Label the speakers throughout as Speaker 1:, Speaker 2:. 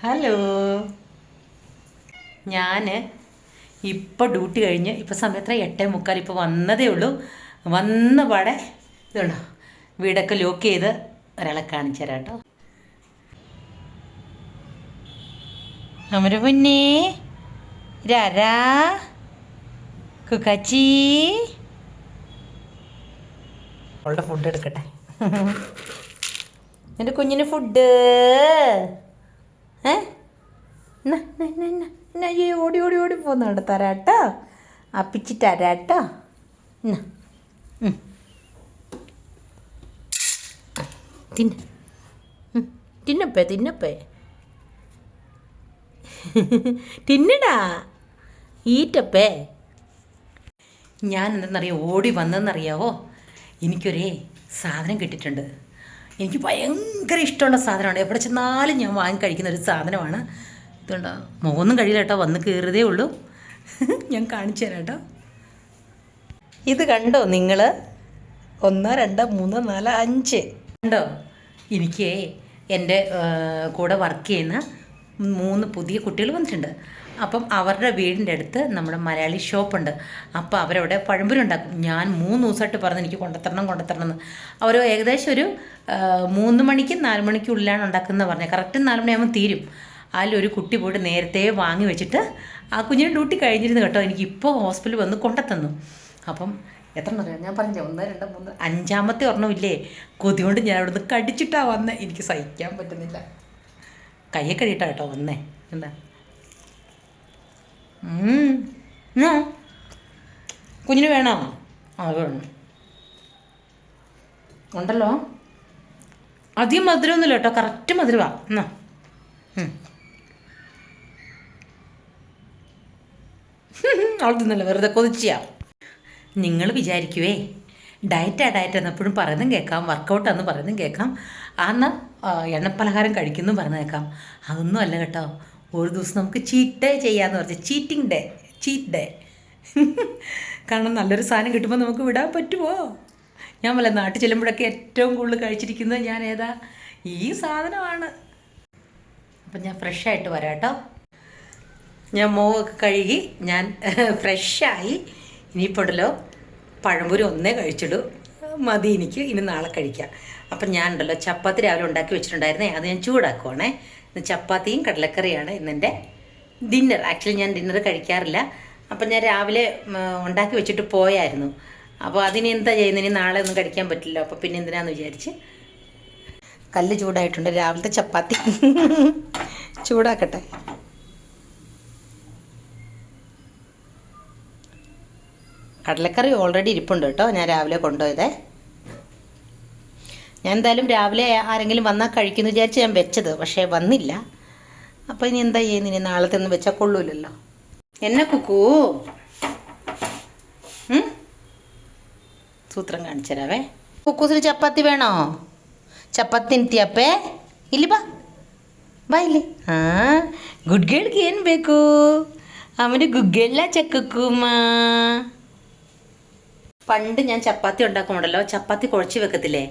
Speaker 1: Hello, ഞാൻ ഇപ്പോൾ duty കഴിഞ്ഞ് ഇപ്പോൾ സമയത്ര 8:45. ഇപ്പോൾ വന്നതേ ഉള്ളൂ. വന്ന പാടെ ഇതുണ്ടോ വീടൊക്കെ ലോക്ക് ചെയ്ത് ഒരാളെ കാണിച്ചു തരാം കേട്ടോ. അമര പൊന്നേ രാരാ കുക്കാച്ചി, അവളുടെ ഫുഡ് എടുക്കട്ടെ. എൻ്റെ കുഞ്ഞിന് ഫുഡ് ഓടി ഓടി ഓടി പോകുന്നുണ്ട്. തരാട്ടോ, അപ്പിച്ച് തരാട്ടോ. തിന്നപ്പേ തിന്നപ്പേ തിന്നടാ, ഈറ്റപ്പേ. ഞാൻ എന്തെന്നറിയോ ഓടി വന്നതെന്നറിയാവോ? എനിക്കൊരേ സാധനം കിട്ടിയിട്ടുണ്ട്. എനിക്ക് ഭയങ്കര ഇഷ്ടമുള്ള സാധനമാണ്. എവിടെ ചെന്നാലും ഞാൻ വാങ്ങി കഴിക്കുന്ന ഒരു സാധനമാണ്. ഇതുണ്ടോ, മുഖമൊന്നും കഴിയില്ല കേട്ടോ, വന്ന് കയറിയതേ ഉള്ളൂ. ഞാൻ കാണിച്ചു തരാം കേട്ടോ. ഇത് കണ്ടോ നിങ്ങൾ? 1 2 3 4 5 കണ്ടോ? എനിക്ക് എൻ്റെ കൂടെ വർക്ക് ചെയ്യുന്ന 3 പുതിയ കുട്ടികൾ വന്നിട്ടുണ്ട്. അപ്പം അവരുടെ വീടിൻ്റെ അടുത്ത് നമ്മുടെ മലയാളി ഷോപ്പുണ്ട്. അപ്പോൾ അവരവിടെ പഴംപൊരി ഉണ്ടാക്കും. ഞാൻ 3 ദിവസമായിട്ട് പറഞ്ഞ് എനിക്ക് കൊണ്ടുത്തരണം എന്ന്. അവർ ഏകദേശം ഒരു 3 മണിക്കും 4 മണിക്കും ഉള്ളിലാണ് ഉണ്ടാക്കുന്നത് പറഞ്ഞത്. കറക്റ്റ് 4 മണിയാകുമ്പോൾ തീരും. അതിലൊരു കുട്ടി പോയിട്ട് നേരത്തെ വാങ്ങി വെച്ചിട്ട് ആ കുഞ്ഞിന് ഡ്യൂട്ടി കഴിഞ്ഞിരുന്നു കേട്ടോ. എനിക്കിപ്പോൾ ഹോസ്പിറ്റലിൽ വന്ന് കൊണ്ടുത്തന്നു. അപ്പം എത്ര അറിയാം, ഞാൻ പറഞ്ഞു 1 2 3 5ാമത്തെ ഒരെണ്ണമില്ലേ, കൊതി കൊണ്ട് ഞാൻ അവിടെ നിന്ന് കടിച്ചിട്ടാണ് വന്നത്. എനിക്ക് സഹിക്കാൻ പറ്റുന്നില്ല. കയ്യെ കഴിയിട്ടാ കേട്ടോ വന്നേ. എന്താ കുഞ്ഞിന് വേണോ? വേണം. ഉണ്ടല്ലോ, അധികം മധുരമൊന്നുമില്ല കേട്ടോ, കറക്റ്റ് മധുരമാണ്. എന്നാ അവൾ തിന്നല്ലോ, വെറുതെ കൊതിച്ചാ. നിങ്ങൾ വിചാരിക്കുവേ ഡയറ്റ് എന്നെപ്പോഴും പറയുന്നതും കേൾക്കാം, വർക്കൗട്ടാന്ന് പറയുന്നതും കേൾക്കാം, അന്ന് എണ്ണപ്പലഹാരം കഴിക്കുന്നു പറയുന്നത് കേൾക്കാം. അതൊന്നും അല്ല കേട്ടോ. ഒരു ദിവസം നമുക്ക് ചീറ്റ് ഡേ ചെയ്യാമെന്ന് പറഞ്ഞാൽ ചീറ്റ് ഡേ. കാരണം നല്ലൊരു സാധനം കിട്ടുമ്പോൾ നമുക്ക് വിടാൻ പറ്റുമോ? ഞാൻ വല്ല നാട്ടിൽ ചെല്ലുമ്പോഴൊക്കെ ഏറ്റവും കൂടുതൽ കഴിച്ചിരിക്കുന്നത് ഞാൻ ഏതാ? ഈ സാധനമാണ്. അപ്പം ഞാൻ ഫ്രഷായിട്ട് വരാം കേട്ടോ. ഞാൻ മുഖമൊക്കെ കഴുകി ഞാൻ ഫ്രഷായി. ഇനിയിപ്പോണ്ടല്ലോ പഴംപൊരി ഒന്നേ കഴിച്ചിടൂ, മതി എനിക്ക്. ഇനി നാളെ കഴിക്കാം. അപ്പം ഞാനുണ്ടല്ലോ ചപ്പാത്തി രാവിലെ ഉണ്ടാക്കി വെച്ചിട്ടുണ്ടായിരുന്നേ, അത് ഞാൻ ചൂടാക്കുവാണേ. ഇന്ന് ചപ്പാത്തിയും കടലക്കറിയാണ് ഇന്നെൻ്റെ ഡിന്നർ. ആക്ച്വലി ഞാൻ ഡിന്നർ കഴിക്കാറില്ല. അപ്പം ഞാൻ രാവിലെ ഉണ്ടാക്കി വെച്ചിട്ട് പോയായിരുന്നു. അപ്പോൾ അതിന് എന്താ ചെയ്യുന്നത്? ഇനി നാളെ ഒന്നും കഴിക്കാൻ പറ്റില്ല. അപ്പോൾ പിന്നെ എന്തിനാന്ന് വിചാരിച്ച് കല്ല് ചൂടായിട്ടുണ്ട്. രാവിലത്തെ ചപ്പാത്തി ചൂടാക്കട്ടെ. കടലക്കറി ഓൾറെഡി ഇരിപ്പുണ്ട് കേട്ടോ, ഞാൻ രാവിലെ കൊണ്ടുപോയതേ. ഞാൻ എന്തായാലും രാവിലെ ആരെങ്കിലും വന്നാൽ കഴിക്കുമെന്ന് വിചാരിച്ച് ഞാൻ വെച്ചത്, പക്ഷേ വന്നില്ല. അപ്പോൾ ഇനി എന്താ ചെയ്യുന്നത്? ഇനി നാളത്തെ ഒന്നും വെച്ചാൽ കൊള്ളൂലല്ലോ. എന്നെ കുക്കൂ സൂത്രം കാണിച്ചു തരാവേ. കുക്കൂസിന് ചപ്പാത്തി വേണോ? ചപ്പാത്തി ತಿಂತೀಯಪ್ಪೇ? ಇಲ್ಲಿ ಬಾ ಇಲ್ಲಿ. ಗುಡ್ ಗೇಳ್ಗೆ ಏನು ಬೇಕು? ಆಮೇಲೆ ಗುಗ್ಗೆಲ್ಲ ಚಕ್ಕುಮ್ಮ. പണ്ട് ഞാൻ ചപ്പാത്തി ഉണ്ടാക്കുമ്പോണ്ടല്ലോ, ചപ്പാത്തി കുഴച്ച് വെക്കത്തില്ലേ,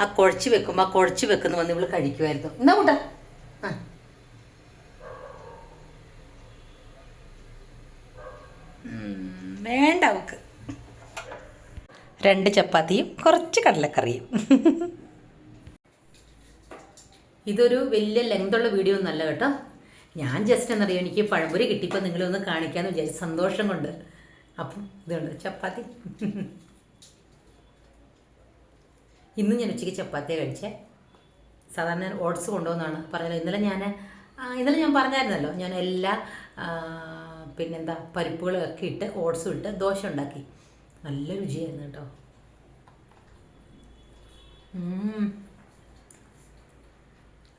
Speaker 1: ആ കുഴച്ച് വെക്കുമ്പോൾ ആ കുഴച്ച് വെക്കുന്ന വന്ന് ഇവള് കഴിക്കുമായിരുന്നു. എന്നാ കൂട്ടാ വേണ്ട അവക്ക്. 2 ചപ്പാത്തിയും കുറച്ച് കടലക്കറിയും. ഇതൊരു വലിയ ലെങ്തുള്ള വീഡിയോ ഒന്നല്ല കേട്ടോ. ഞാൻ ജസ്റ്റ് എന്നറിയാം, എനിക്ക് പഴംപൊരി കിട്ടിയപ്പോൾ നിങ്ങളെ ഒന്ന് കാണിക്കാമെന്ന് വിചാരിച്ചു, സന്തോഷം കൊണ്ട്. അപ്പം ഇതുണ്ട് ചപ്പാത്തി. ഇന്ന് ഞാൻ ഉച്ചയ്ക്ക് ചപ്പാത്തിയാണ് കഴിച്ചേ. സാധാരണ ഞാൻ ഓട്സ് കൊണ്ടുപോകുന്നതാണ് പറഞ്ഞല്ലോ. ഇന്നലെ ഞാൻ പറഞ്ഞായിരുന്നല്ലോ, ഞാൻ എല്ലാ പിന്നെന്താ പരിപ്പുകളൊക്കെ ഇട്ട് ഓട്സും ഇട്ട് ദോശ ഉണ്ടാക്കി. നല്ല രുചിയായിരുന്നു കേട്ടോ.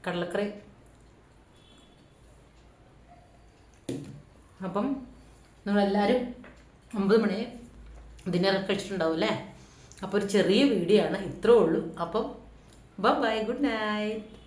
Speaker 1: കടലക്കറി. അപ്പം നമ്മളെല്ലാവരും 9 മണി ഡിന്നറൊക്കെ കഴിച്ചിട്ടുണ്ടാവും അല്ലേ? അപ്പോൾ ഒരു ചെറിയ വീഡിയോ ആണ്, ഇത്രേ ഉള്ളൂ. അപ്പം ബൈ, ഗുഡ് നൈറ്റ്.